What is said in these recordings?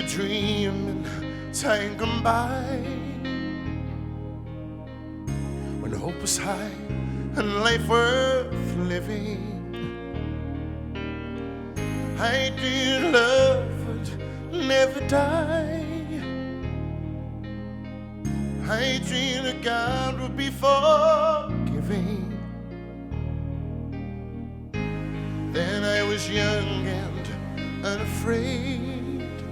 dream in time gone by, when hope was high and life worth living. I dreamed love would never die. I dreamed that God would be forgiving. Then I was young and unafraid,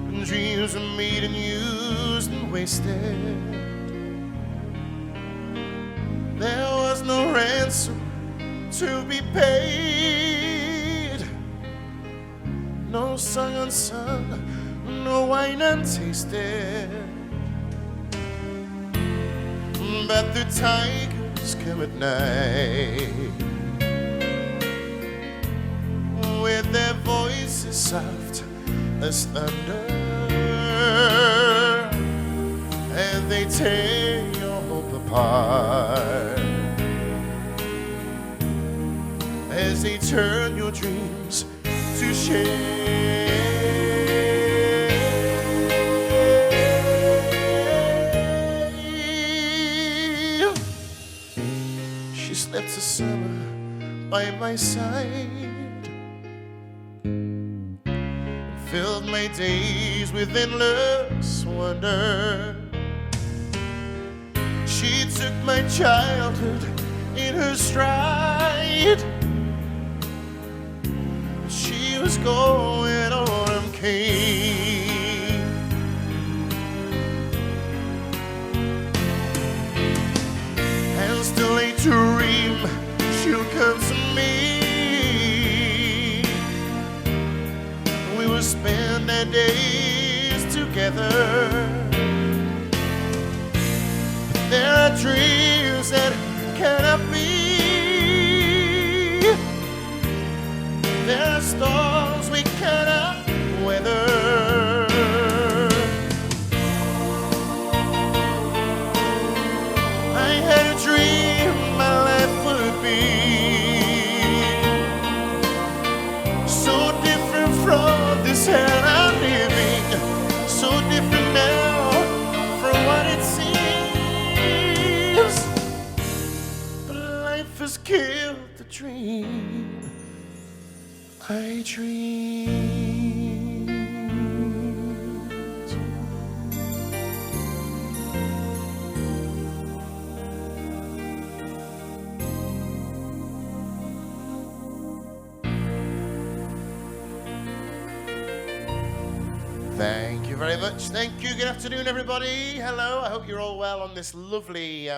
and dreams were made and used and wasted. There was no ransom to be paid, no song unsung, no wine untasted. But the tigers come at night, with their voices soft as thunder, and they tear your hope apart, as they turn your dreams to shame. She slept a summer by my side, filled my days with endless wonder. She took my childhood in her stride. She was going, autumn came. And still a dream she'll come to me. We will spend our days together. But there are dreams that cannot be. There are storms we cannot weather. I had a dream my life would be so different from this hell I'm living, so different now from what it seems. But life has killed the dream I dreamed. Thank you very much. Thank you. Good afternoon, everybody. Hello. I hope you're all well on this lovely,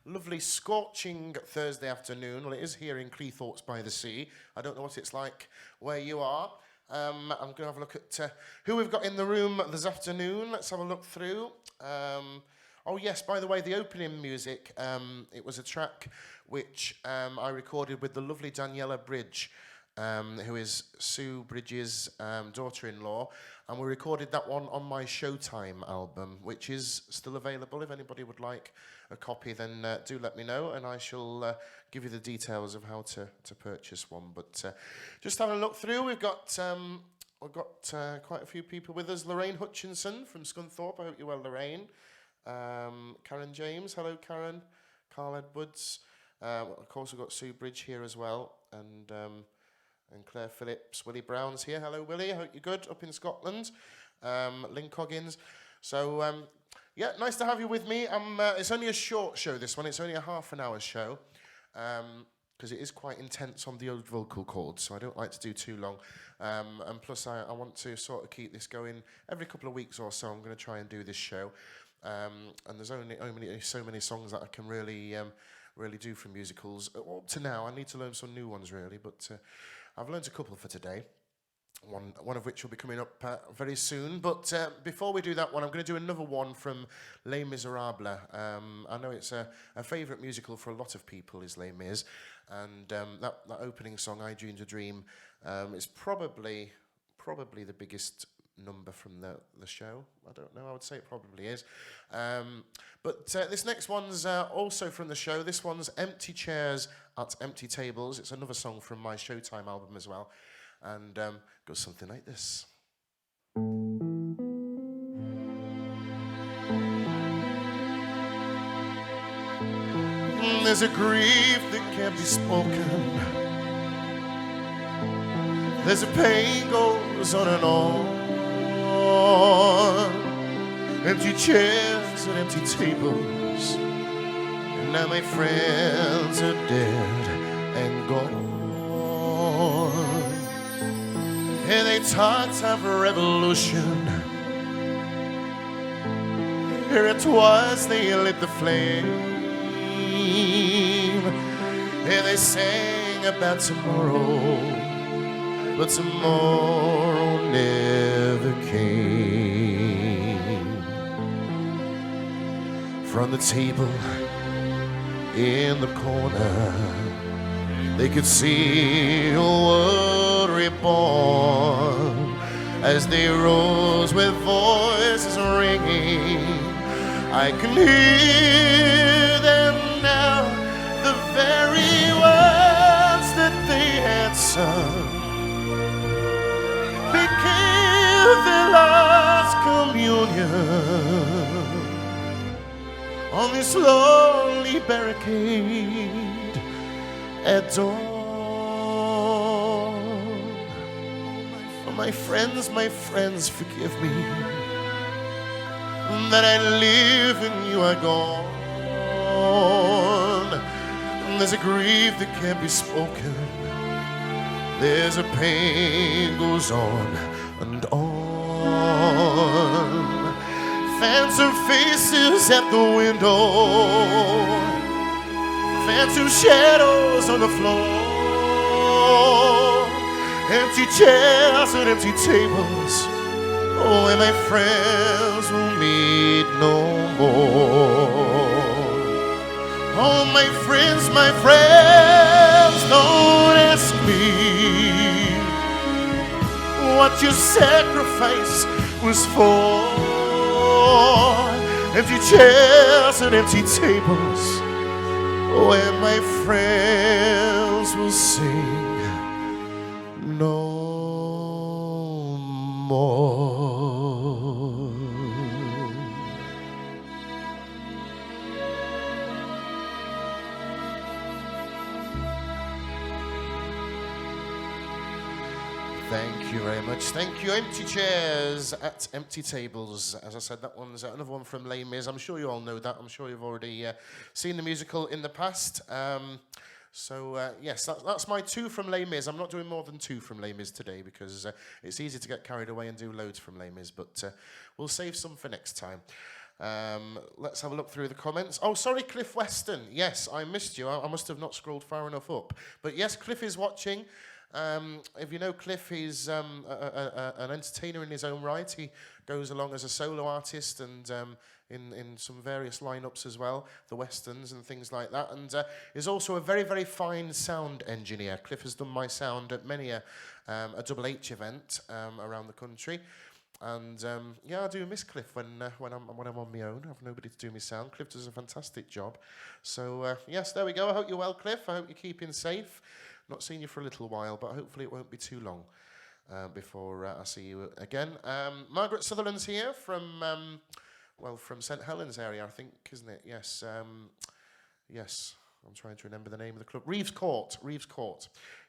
lovely scorching Thursday afternoon. Well, it is here in Cleethorpes by the Sea. I don't know what it's like where you are. I'm going to have a look at who we've got in the room this afternoon. Let's have a look through. Oh, yes, by the way, the opening music, it was a track which I recorded with the lovely Daniela Bridge, who is Sue Bridges' daughter-in-law, and we recorded that one on my Showtime album, which is still available. If anybody would like a copy, then do let me know, and I shall give you the details of how to purchase one. But just having a look through, we've got quite a few people with us. Lorraine Hutchinson from Scunthorpe. I hope you're well, Lorraine. Karen James. Hello, Karen. Carl Edwards. Of course, we've got Sue Bridge here as well, and Claire Phillips. Willie Brown's here. Hello, Willie. I hope you're good up in Scotland. Lynn Coggins. So, yeah, nice to have you with me. It's only a short show, this one. It's only a half an hour show, because it is quite intense on the old vocal cords, so I don't like to do too long. And plus, I want to sort of keep this going every couple of weeks or so. I'm going to try and do this show. And there's only so many songs that I can really do from musicals. Up to now, I need to learn some new ones, really, but I've learned a couple for today, one of which will be coming up very soon. But before we do that one, I'm going to do another one from Les Miserables. I know it's a favourite musical for a lot of people, is Les Mis, and that opening song, I Dreamed a Dream, is probably the biggest number from the show. I don't know, I would say it probably is. But this next one's also from the show. This one's Empty Chairs at Empty Tables. It's another song from my Showtime album as well. And goes something like this. There's a grief that can't be spoken. There's a pain goes on and on. Empty chairs and empty tables. And now my friends are dead and gone. And they talked of revolution. Here it was, they lit the flame. And they sang about tomorrow, but tomorrow never came. From the table in the corner, they could see a world reborn. As they rose with voices ringing, I can hear them now, the very words that they had sung became their last communion on this lonely barricade at dawn. Oh, my friends, forgive me that I live and you are gone. There's a grief that can't be spoken. There's a pain goes on and on. Phantom faces at the window, phantom shadows on the floor, empty chairs and empty tables. Oh, and my friends will meet no more. Oh, my friends, don't ask me what your sacrifice was for. Empty chairs and empty tables. Oh, and my friends will sing no more. Thank you very much. Thank you. Empty chairs at empty tables. As I said, that one's another one from Les Mis. I'm sure you all know that. I'm sure you've already seen the musical in the past. Yes, that's my two from Les Mis. I'm not doing more than two from Les Mis today because it's easy to get carried away and do loads from Les Mis, but we'll save some for next time. Let's have a look through the comments. Oh, sorry, Cliff Weston. Yes, I missed you. I must have not scrolled far enough up. But yes, Cliff is watching. If you know Cliff, he's an entertainer in his own right. He goes along as a solo artist and in some various lineups as well, the westerns and things like that, and is also a very, very fine sound engineer. Cliff has done my sound at many a Double H event around the country. And yeah, I do miss Cliff when I'm on my own. I have nobody to do my sound. Cliff does a fantastic job. So yes, there we go. I hope you're well, Cliff. I hope you're keeping safe. Not seen you for a little while, but hopefully it won't be too long before I see you again. Margaret Sutherland's here from St Helens area, I think, isn't it? Yes. Yes. I'm trying to remember the name of the club. Reeves Court.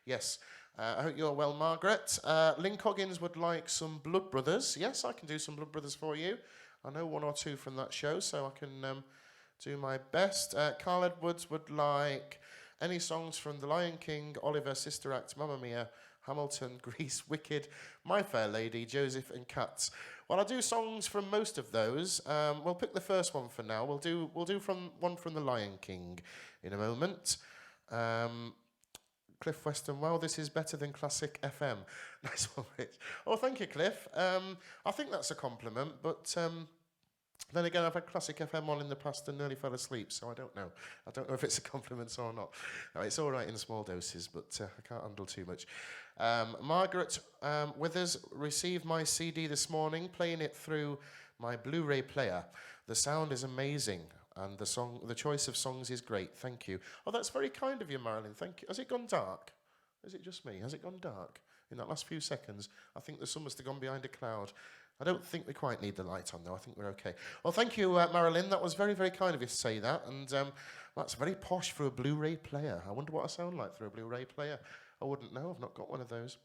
Yes. I hope you're well, Margaret. Lynn Coggins would like some Blood Brothers. Yes, I can do some Blood Brothers for you. I know one or two from that show, so I can do my best. Carl Edwards would like any songs from The Lion King, Oliver, Sister Act, Mamma Mia, Hamilton, Grease, Wicked, My Fair Lady, Joseph and Cats. Well, I'll do songs from most of those. We'll pick the first one for now. We'll do one from The Lion King in a moment. Cliff Weston, wow, this is better than Classic FM. Nice one, Rich. Oh, thank you, Cliff. I think that's a compliment, but then again, I've had Classic FM on in the past and nearly fell asleep, so I don't know. I don't know if it's a compliment or not. No, it's all right in small doses, but I can't handle too much. Margaret Withers received my CD this morning, playing it through my Blu-ray player. The sound is amazing, and the choice of songs is great. Thank you. Oh, that's very kind of you, Marilyn. Thank you. Has it gone dark? Is it just me? Has it gone dark in that last few seconds? I think the sun must have gone behind a cloud. I don't think we quite need the light on, though. I think we're okay. Well, thank you, Marilyn. That was very, very kind of you to say that. And that's very posh for a Blu-ray player. I wonder what I sound like through a Blu-ray player. I wouldn't know. I've not got one of those.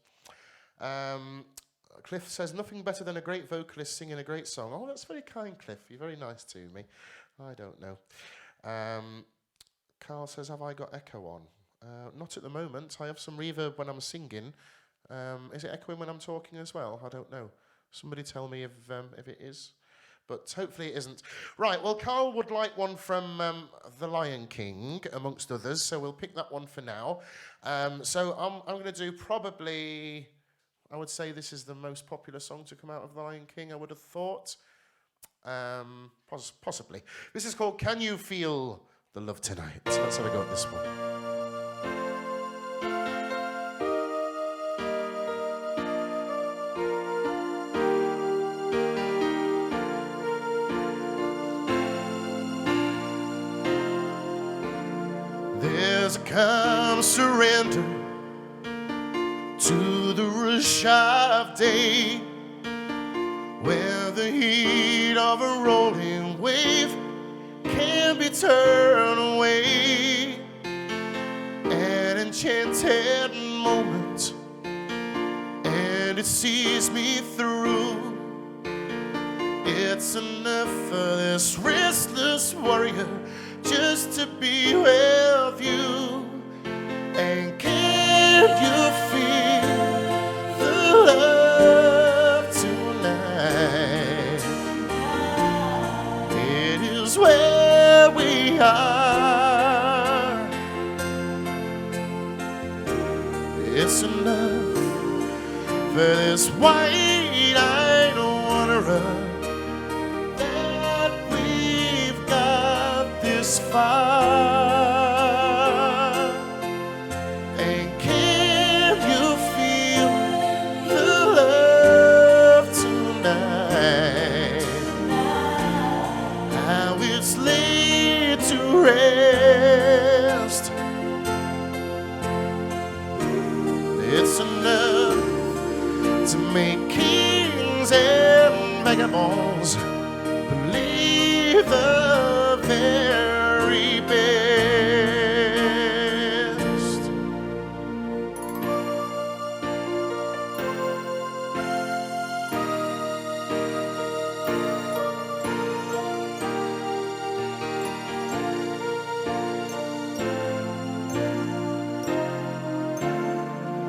Cliff says, nothing better than a great vocalist singing a great song. Oh, that's very kind, Cliff. You're very nice to me. I don't know. Carl says, have I got echo on? Not at the moment. I have some reverb when I'm singing. Is it echoing when I'm talking as well? I don't know. Somebody tell me if it is. But hopefully it isn't. Right, well, Carl would like one from The Lion King, amongst others, so we'll pick that one for now. So I'm going to do probably, I would say this is the most popular song to come out of The Lion King, I would have thought. Possibly. This is called Can You Feel the Love Tonight? Let's have a go at this one. There's a calm surrender to the rush of day, where the heat of a rolling wave can be turned away. An enchanted moment, and it sees me through. It's enough for this restless warrior just to be with you. And can you feel the love tonight? It is where we are. It's enough for this white-eyed wanderer that we've got this far. And can you feel the love tonight? How it's laid to rest. It's enough to make kings and vagabonds believe the very best.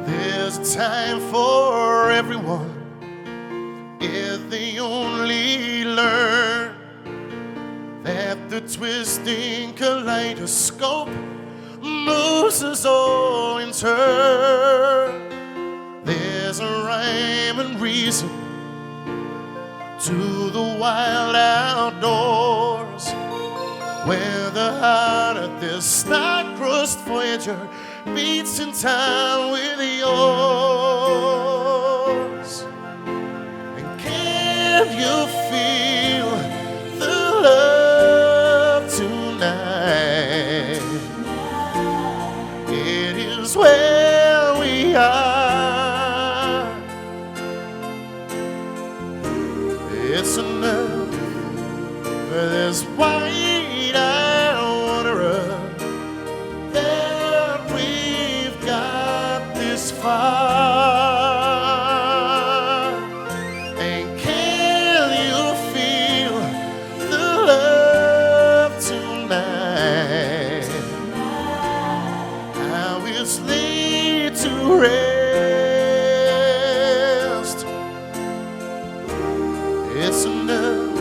There's a time for everyone if they only learn that the twisting kaleidoscope moves us all in turn. There's a rhyme and reason to the wild outdoors, where the heart of this star-crossed voyager beats in time with yours. And can you feel the love tonight? It is where we are. It's enough for this white-eyed wanderer that we've got this far. And can you feel the love tonight? How it's laid to rest. It's enough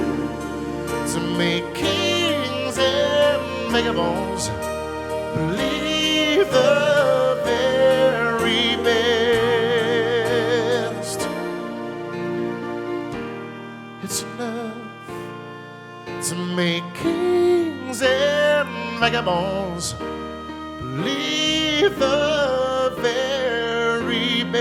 to make kings and vagabonds believe the very best. It's enough to make kings and vagabonds believe the very best.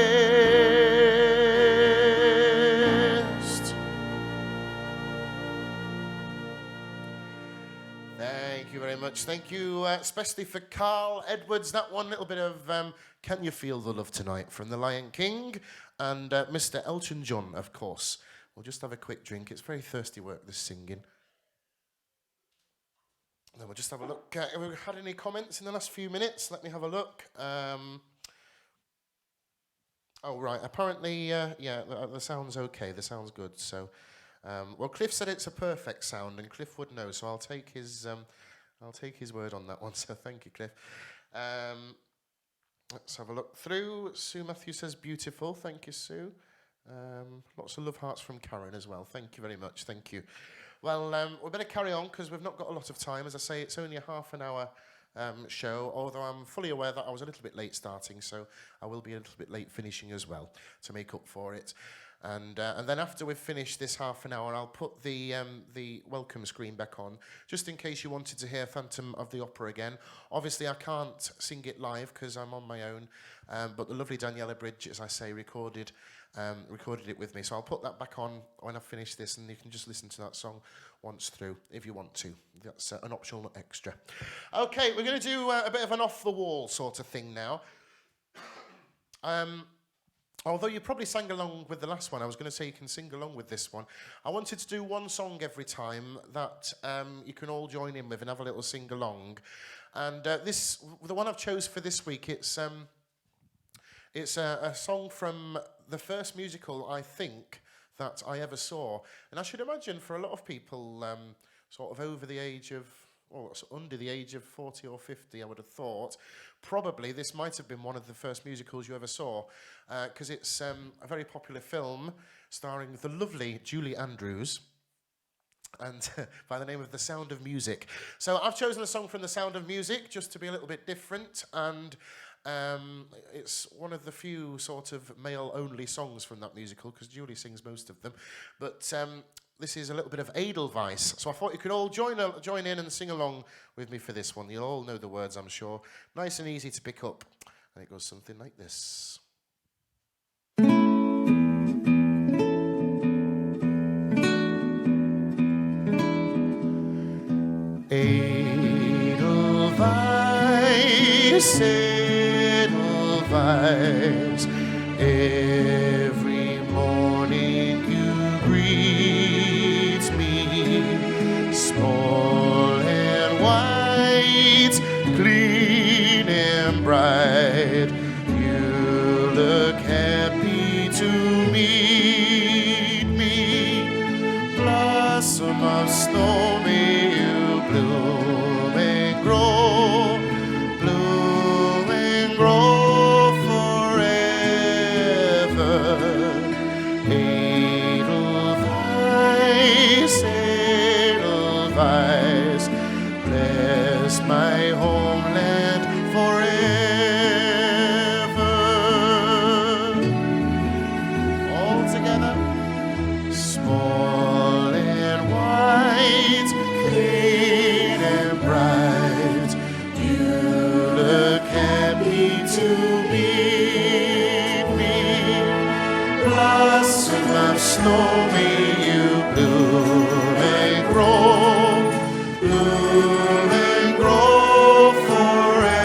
Thank you very much. Thank you, especially for Carl Edwards. That one little bit of Can You Feel the Love Tonight from The Lion King, and Mr. Elton John, of course, We'll just have a quick drink. It's very thirsty work, this singing. Then we'll just have a look. Have we had any comments in the last few minutes? Let me have a look. Oh, right. Apparently, yeah, the sound's okay. The sound's good. So, well, Cliff said it's a perfect sound, and Cliff would know. So I'll take his word on that one. So thank you, Cliff. Let's have a look through. Sue Matthew says beautiful. Thank you, Sue. Lots of love hearts from Karen as well. Thank you very much. Thank you. Well, we better carry on because we've not got a lot of time. As I say, it's only a half an hour show, although I'm fully aware that I was a little bit late starting, so I will be a little bit late finishing as well to make up for it. And then after we've finished this half an hour, I'll put the welcome screen back on, just in case you wanted to hear Phantom of the Opera again. Obviously, I can't sing it live because I'm on my own, but the lovely Daniela Bridge, as I say, recorded it with me. So I'll put that back on when I've finished this, and you can just listen to that song once through if you want to. That's an optional extra. Okay, we're going to do a bit of an off-the-wall sort of thing now. Although you probably sang along with the last one, I was going to say you can sing along with this one. I wanted to do one song every time that you can all join in with and have a little sing along. And the one I've chose for this week, it's a song from the first musical, I think, that I ever saw. And I should imagine for a lot of people sort of over the age of, or under the age of 40 or 50, I would have thought, probably this might have been one of the first musicals you ever saw, because it's a very popular film starring the lovely Julie Andrews, and by the name of The Sound of Music. So I've chosen a song from The Sound of Music just to be a little bit different, and it's one of the few sort of male-only songs from that musical, because Julie sings most of them. But this is a little bit of Edelweiss, so I thought you could all join in and sing along with me for this one. You'll all know the words, I'm sure. Nice and easy to pick up. And it goes something like this. Edelweiss, Edelweiss, every morning you greet me, small and white, clean and bright, you look happy to meet me, blossom of snow, may you bloom and grow, bloom and grow forever. Edelweiss, Edelweiss, bless my homeland forever. All together. Small and white, clean and bright, you look happy to meet me. Blossom of snow, may you bloom and grow, bloom and grow forever.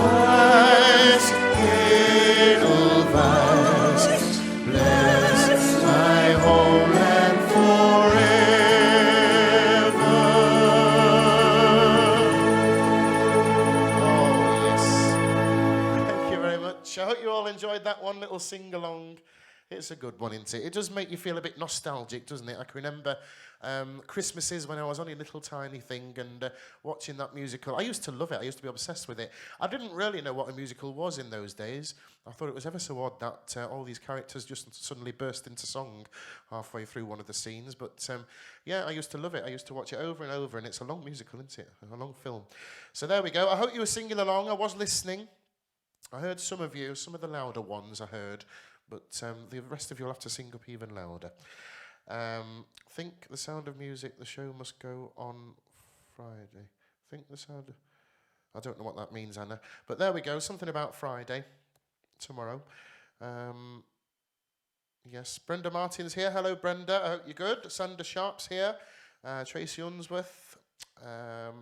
Edelweiss, Edelweiss, bless my homeland forever. Oh, yes. Thank you very much. I hope you all enjoyed that one little sing-along. It's a good one, isn't it? It does make you feel a bit nostalgic, doesn't it? I can remember Christmases when I was only a little tiny thing and watching that musical. I used to love it. I used to be obsessed with it. I didn't really know what a musical was in those days. I thought it was ever so odd that all these characters just suddenly burst into song halfway through one of the scenes. But yeah, I used to love it. I used to watch it over and over, and it's a long musical, isn't it? A long film. So there we go. I hope you were singing along. I was listening. I heard some of you, some of the louder ones I heard, but the rest of you will have to sing up even louder. Think The Sound of Music, the show must go on Friday. Think The Sound of... I don't know what that means, Anna. But there we go, something about Friday, tomorrow. Yes, Brenda Martin's here. Hello, Brenda. I hope you're good. Sandra Sharp's here. Tracy Unsworth.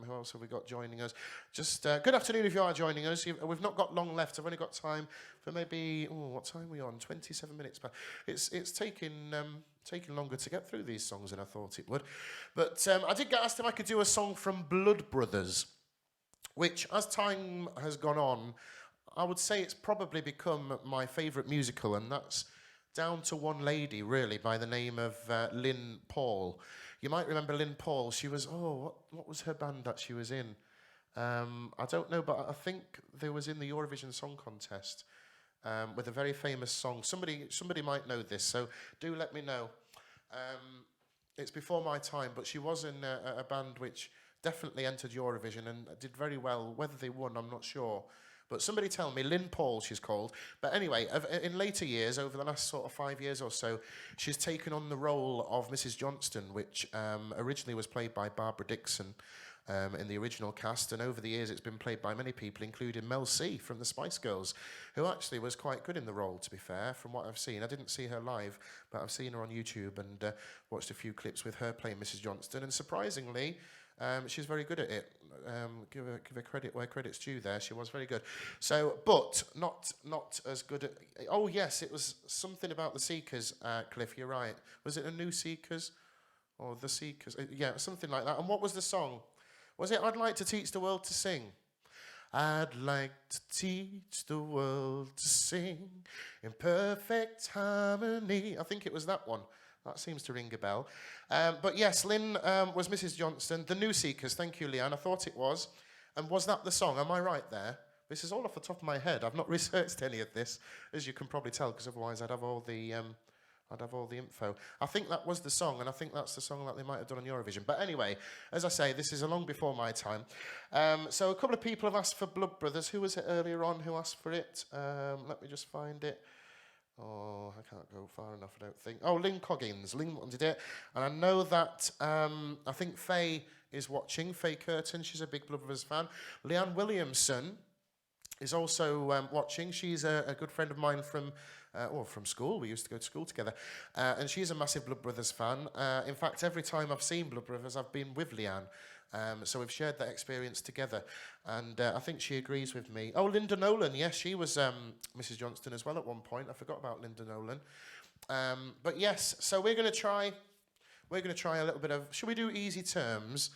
Who else have we got joining us? Just good afternoon if you are joining us. We've not got long left. I've only got time for maybe, what time are we on? 27 minutes. But it's taking longer to get through these songs than I thought it would. But I did get asked if I could do a song from Blood Brothers, which, as time has gone on, I would say it's probably become my favourite musical, and that's down to one lady, really, by the name of Lynn Paul. You might remember Lynn Paul. She was, what was her band that she was in? I don't know, but I think they was in the Eurovision Song Contest with a very famous song. Somebody might know this, so do let me know. It's before my time, but she was in a band which definitely entered Eurovision and did very well. Whether they won, I'm not sure. But somebody tell me, Lynn Paul she's called. But anyway, in later years, over the last sort of 5 years or so, she's taken on the role of Mrs. Johnston, which originally was played by Barbara Dixon in the original cast. And over the years, it's been played by many people, including Mel C from the Spice Girls, who actually was quite good in the role, to be fair, from what I've seen. I didn't see her live, but I've seen her on YouTube and watched a few clips with her playing Mrs. Johnston. And surprisingly, she's very good at it. Give her credit where credit's due there. She was very good. So, but not as good at... Oh, yes, it was something about the Seekers, Cliff, you're right. Was it a New Seekers? Or the Seekers? Yeah, something like that. And what was the song? Was it I'd Like to Teach the World to Sing? I'd like to teach the world to sing in perfect harmony. I think it was that one. That seems to ring a bell. But yes, Lynn was Mrs. Johnston. The New Seekers, thank you, Leanne. I thought it was. And was that the song? Am I right there? This is all off the top of my head. I've not researched any of this, as you can probably tell, because otherwise I'd have all the info. I think that was the song, and I think that's the song that they might have done on Eurovision. But anyway, as I say, this is a long before my time. So a couple of people have asked for Blood Brothers. Who was it earlier on who asked for it? Let me just find it. Oh, I can't go far enough, I don't think. Oh, Lynn Coggins. Lynn wanted it. And I know that, I think Faye is watching. Faye Curtin, she's a big Blood Brothers fan. Leanne Williamson is also watching. She's a good friend of mine from school. We used to go to school together. And she's a massive Blood Brothers fan. In fact, every time I've seen Blood Brothers, I've been with Leanne. So we've shared that experience together, and I think she agrees with me. Oh, Linda Nolan, yes, she was Mrs. Johnston as well at one point. I forgot about Linda Nolan. But yes, so we're going to try a little bit of, should we do easy terms?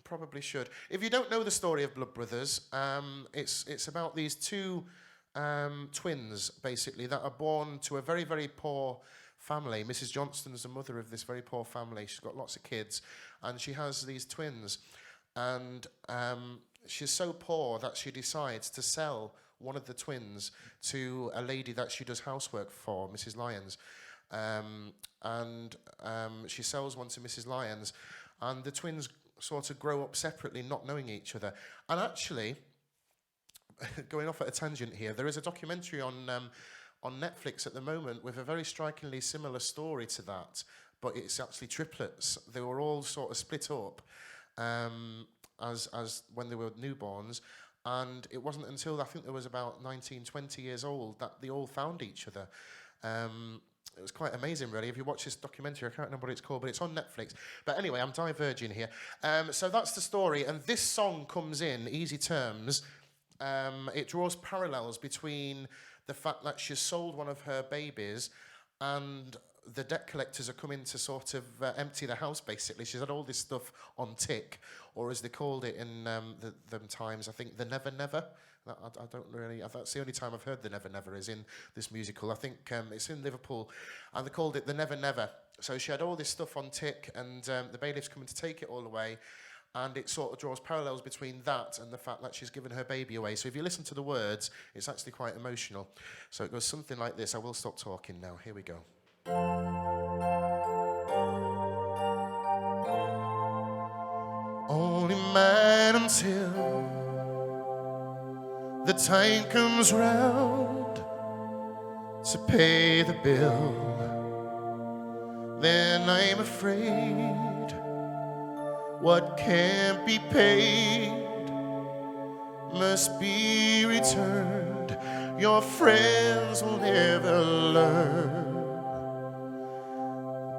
Probably should. If you don't know the story of Blood Brothers, it's about these two twins, basically, that are born to a very, very poor family. Mrs. Johnston is the mother of this very poor family. She's got lots of kids, and she has these twins. And she's so poor that she decides to sell one of the twins to a lady that she does housework for, Mrs. Lyons. She sells one to Mrs. Lyons, and the twins sort of grow up separately, not knowing each other. And actually, going off at a tangent here, there is a documentary on Netflix at the moment with a very strikingly similar story to that, but it's actually triplets. They were all sort of split up as when they were newborns, and it wasn't until I think there was about 19, 20 years old that they all found each other. It was quite amazing, really. If you watch this documentary, I can't remember what it's called, but it's on Netflix. But anyway, I'm diverging here. So that's the story, and this song comes in, Easy Terms. It draws parallels between the fact that she's sold one of her babies and the debt collectors are coming to sort of empty the house, basically. She's had all this stuff on tick, or as they called it in them times, I think the Never Never. I don't really, that's the only time I've heard the Never Never is in this musical. I think it's in Liverpool, and they called it the Never Never. So she had all this stuff on tick, and the bailiff's coming to take it all away. And it sort of draws parallels between that and the fact that she's given her baby away. So if you listen to the words, it's actually quite emotional. So it goes something like this. I will stop talking now. Here we go. Only mine until the time comes round to pay the bill. Then I'm afraid what can't be paid must be returned. Your friends will never learn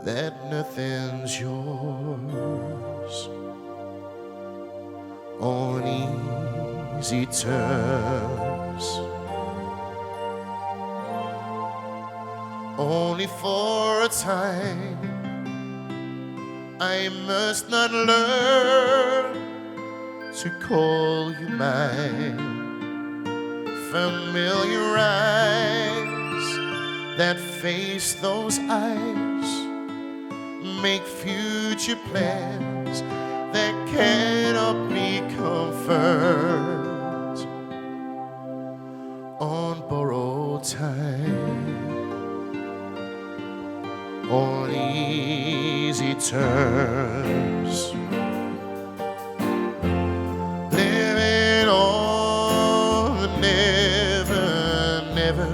that nothing's yours on easy terms. Only for a time I must not learn to call you mine. Familiar eyes that face those eyes make future plans that cannot be confirmed on borrowed time, on easy terms. Living on the never, never,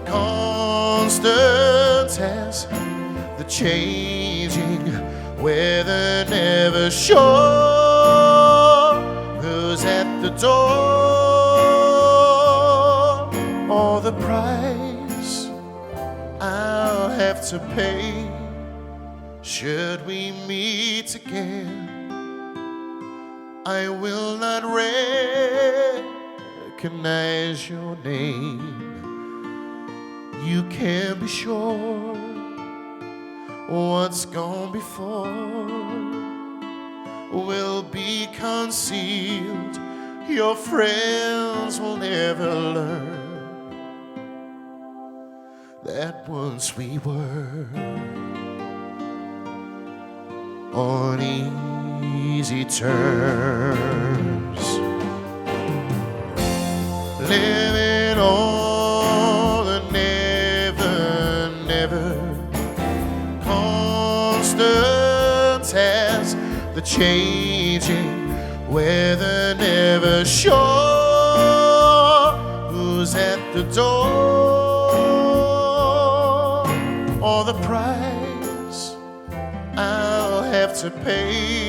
constant as the changing weather, never sure who's at the door, or the price I'll have to pay should we meet again. I will not recognize your name. You can be sure what's gone before will be concealed. Your friends will never learn that once we were on easy terms, living on the never, never, constant as the changing weather, never sure who's at the door, or the price I'll have to pay.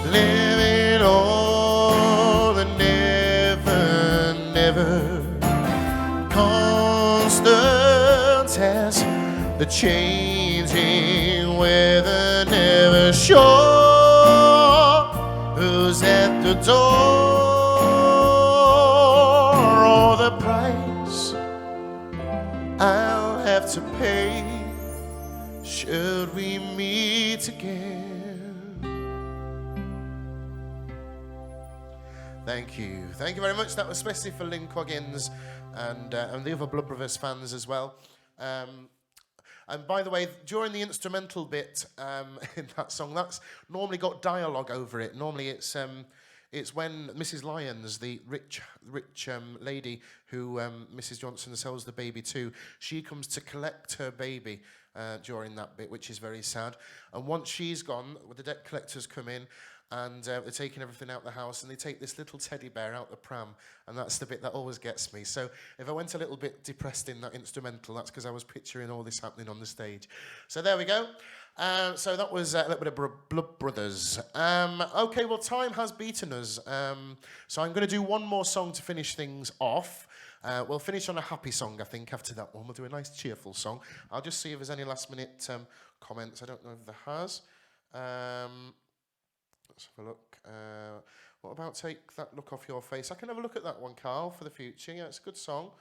Living on the never, never, constant as the changing weather, never sure who's at the door, or the price I'll have to pay should we meet again. Thank you. Thank you very much. That was especially for Lynn Coggins and the other Blood Brothers fans as well. And by the way, during the instrumental bit in that song, that's normally got dialogue over it. Normally it's when Mrs. Lyons, the rich lady who Mrs. Johnson sells the baby to, she comes to collect her baby during that bit, which is very sad. And once she's gone, the debt collectors come in, and they're taking everything out the house, and they take this little teddy bear out the pram, and that's the bit that always gets me. So if I went a little bit depressed in that instrumental, that's because I was picturing all this happening on the stage. So there we go. So that was a little bit of Blood Brothers. Okay, well, time has beaten us. So I'm going to do one more song to finish things off. We'll finish on a happy song, I think, after that one. We'll do a nice cheerful song. I'll just see if there's any last-minute comments. I don't know if there has. Let's have a look. What about Take That Look Off Your Face? I can have a look at that one, Carl, for the future. Yeah, it's a good song.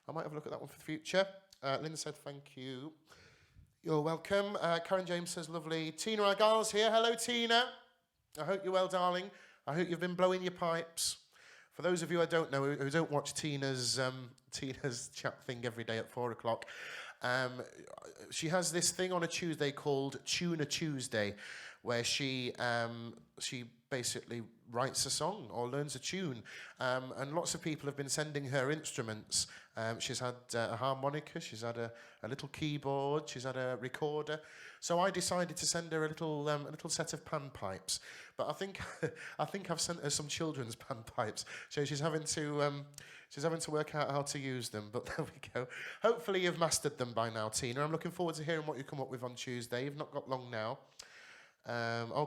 I might have a look at that one for the future. Lynn said thank you. You're welcome. Karen James says lovely. Tina Argyle's here. Hello, Tina. I hope you're well, darling. I hope you've been blowing your pipes. For those of you I don't know who don't watch Tina's chat thing every day at 4 o'clock, she has this thing on a Tuesday called Tuna Tuesday, where she basically writes a song or learns a tune. And lots of people have been sending her instruments. She's had a harmonica, she's had a little keyboard, she's had a recorder. So I decided to send her a little set of panpipes. But I think I've sent her some children's panpipes. So she's having to work out how to use them. But there we go. Hopefully you've mastered them by now, Tina. I'm looking forward to hearing what you come up with on Tuesday. You've not got long now.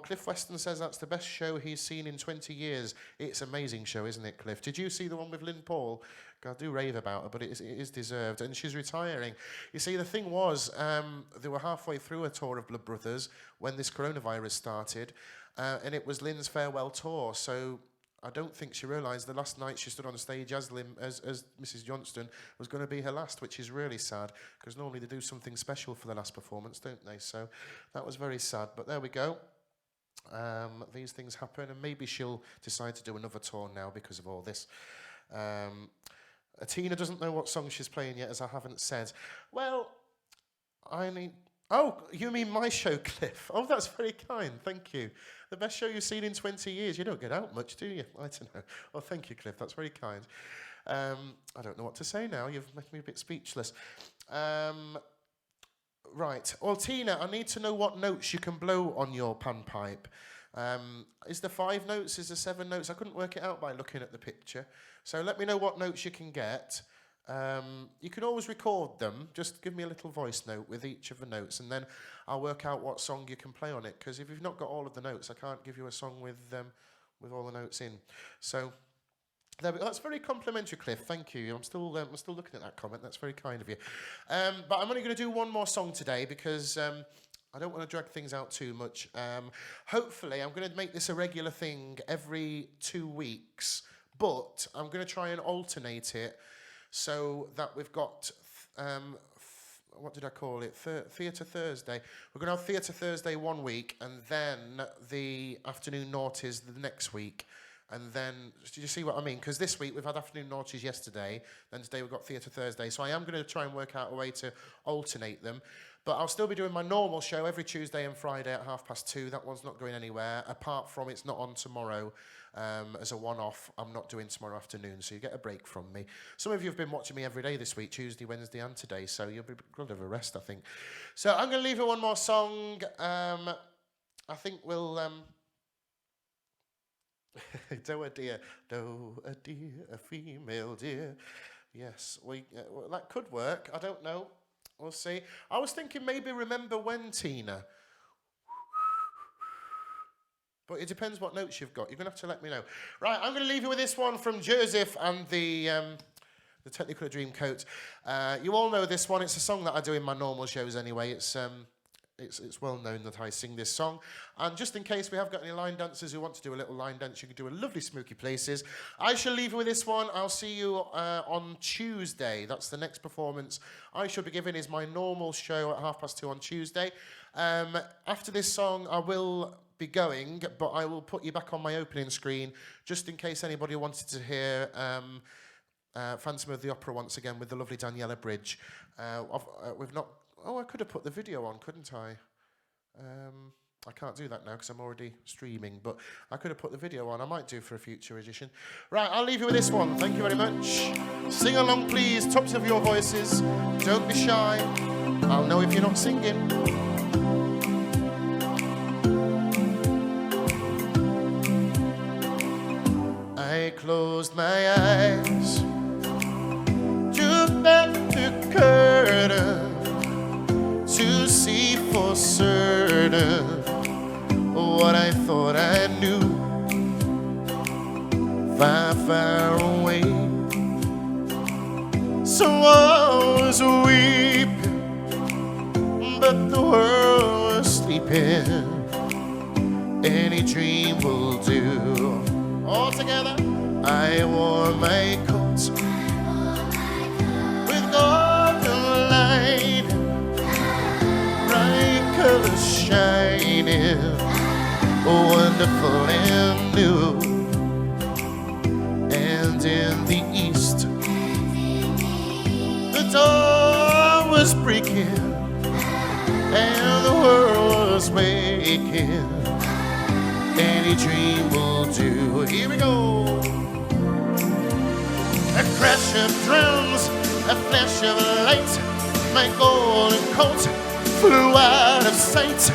Cliff Weston says that's the best show he's seen in 20 years. It's an amazing show, isn't it, Cliff? Did you see the one with Lynn Paul? I do rave about her, but it is deserved. And she's retiring. You see, the thing was, they were halfway through a tour of Blood Brothers when this coronavirus started, and it was Lynn's farewell tour. So I don't think she realised the last night she stood on stage as Mrs. Johnston was going to be her last, which is really sad, because normally they do something special for the last performance, don't they? So that was very sad, but there we go. These things happen, and maybe she'll decide to do another tour now because of all this. Tina doesn't know what song she's playing yet, as I haven't said. Well, I need... Oh, you mean my show, Cliff? Oh, that's very kind. Thank you. The best show you've seen in 20 years. You don't get out much, do you? I don't know. Well, thank you, Cliff. That's very kind. I don't know what to say now. You've made me a bit speechless. Right. Well, Tina, I need to know what notes you can blow on your panpipe. Is there 5 notes? Is there 7 notes? I couldn't work it out by looking at the picture. So let me know what notes you can get. You can always record them. Just give me a little voice note with each of the notes, and then I'll work out what song you can play on it. Because if you've not got all of the notes, I can't give you a song with all the notes in. So that's very complimentary, Cliff. Thank you. I'm still looking at that comment. That's very kind of you. But I'm only going to do one more song today because I don't want to drag things out too much. Hopefully, I'm going to make this a regular thing every 2 weeks, but I'm going to try and alternate it so that we've got, what did I call it? Theatre Thursday. We're going to have Theatre Thursday 1 week, and then the afternoon noughties the next week. And then, do you see what I mean? Because this week we've had afternoon noughties yesterday, then today we've got Theatre Thursday. So I am going to try and work out a way to alternate them. But I'll still be doing my normal show every Tuesday and Friday at 2:30. That one's not going anywhere, apart from it's not on tomorrow as a one-off. I'm not doing tomorrow afternoon, so you get a break from me. Some of you have been watching me every day this week, Tuesday, Wednesday, and today, so you'll be glad of a rest, I think. So I'm going to leave you one more song. I think we'll... Do a deer, a female deer. Yes, well, that could work. I don't know. We'll see. I was thinking maybe Remember When, Tina. But it depends what notes you've got. You're going to have to let me know. Right, I'm going to leave you with this one from Joseph and the Technicolor Dreamcoat. You all know this one. It's a song that I do in my normal shows anyway. It's well known that I sing this song. And just in case we have got any line dancers who want to do a little line dance, you can do a lovely Smoky Places. I shall leave you with this one. I'll see you on Tuesday. That's the next performance I shall be giving is my normal show at 2:30 on Tuesday. After this song, I will be going, but I will put you back on my opening screen just in case anybody wanted to hear Phantom of the Opera once again with the lovely Daniela Bridge. We've not... Oh, I could have put the video on, couldn't I? I can't do that now because I'm already streaming, but I could have put the video on. I might do for a future edition. Right, I'll leave you with this one. Thank you very much. Sing along, please. Tops of your voices. Don't be shy. I'll know if you're not singing. I closed my eyes, took back the curtain to see for certain what I thought I knew. Far, far away, someone was weeping, but the world was sleeping. Any dream will do. All together, I wore my coat with golden light, bright colors shining, wonderful and new. And in the east, the dawn was breaking, and the world was waking. any dream will do. Here we go. A crash of drums, a flash of light, my golden coat flew out of sight.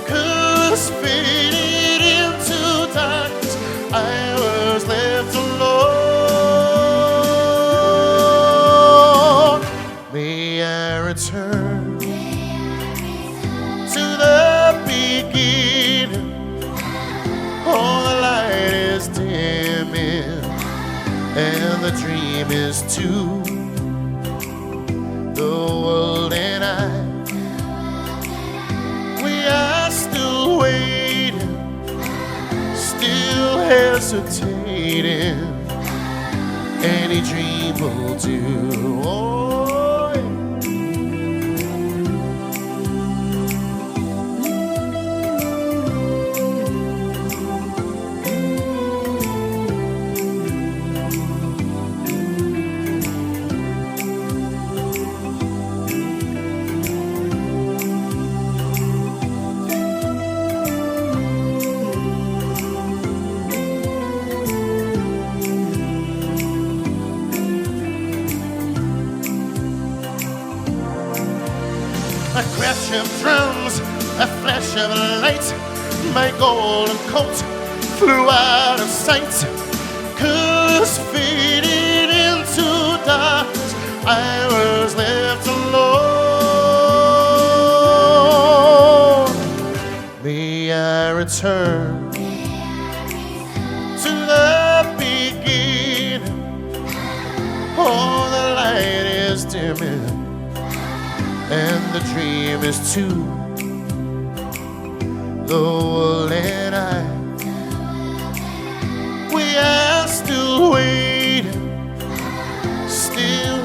Colors faded into darkness, I was left alone. May I return to the beginning. All the light is dimming, and the dream is too. The world and I, we are still waiting, still hesitating. Any dream will do. Oh, yeah. A crash of drums, a flash of light, my golden coat flew out of sight. Colors faded into darkness, I was left alone. May I return to the beginning. Oh, the light is dimming, and the dream is too. The world and I, we are still waiting, still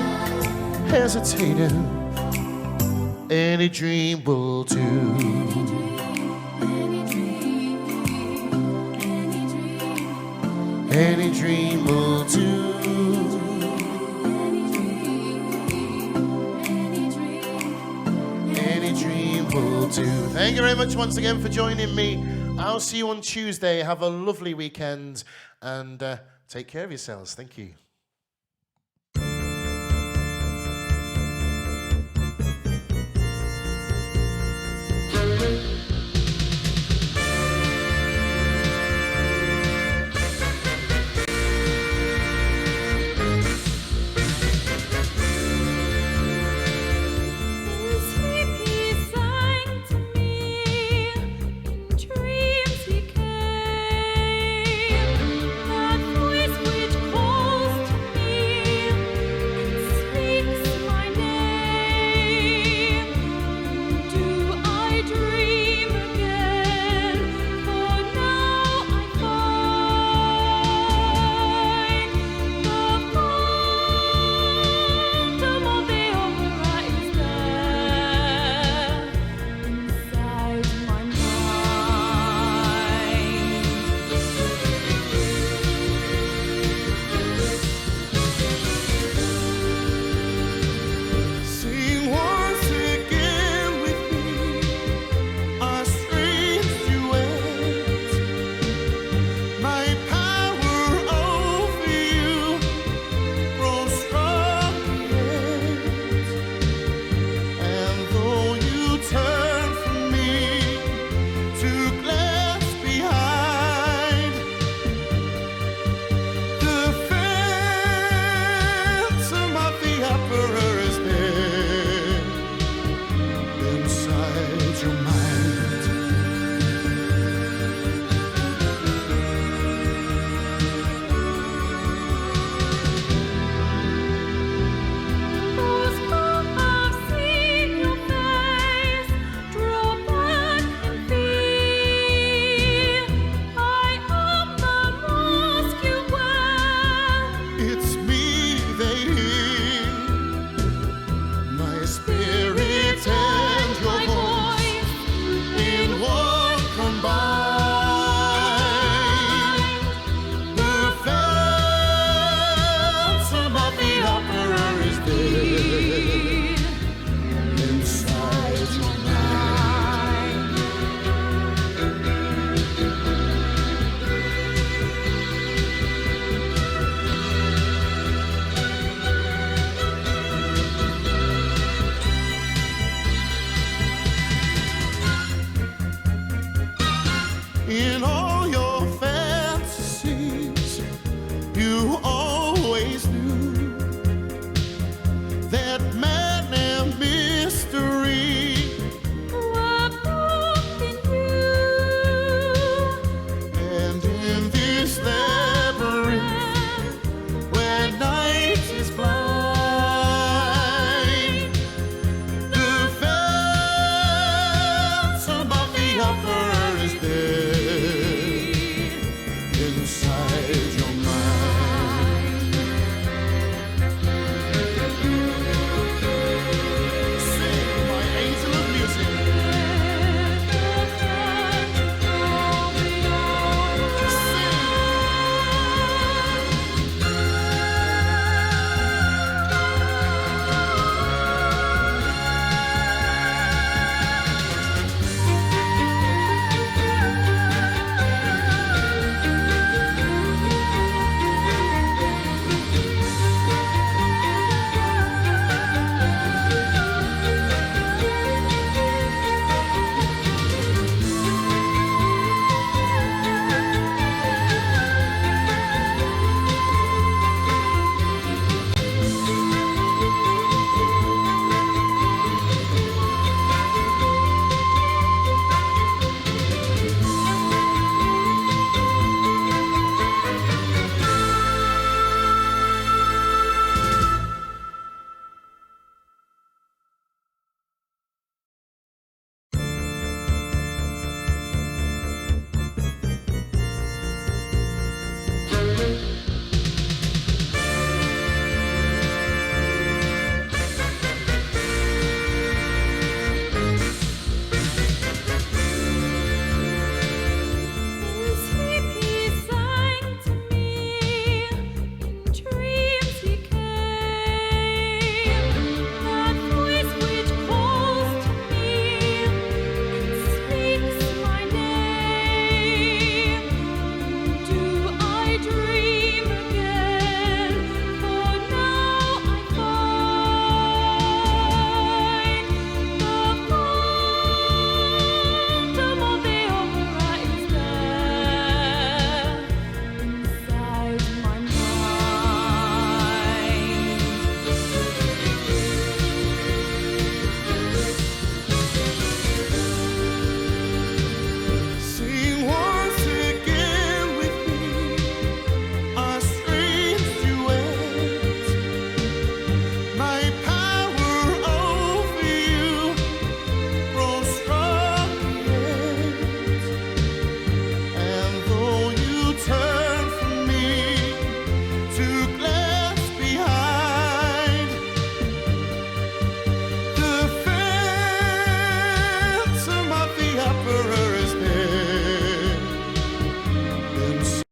hesitating. Any dream will do. Any dream will do. Thank you very much once again for joining me. I'll see you on Tuesday. Have a lovely weekend and take care of yourselves. Thank you.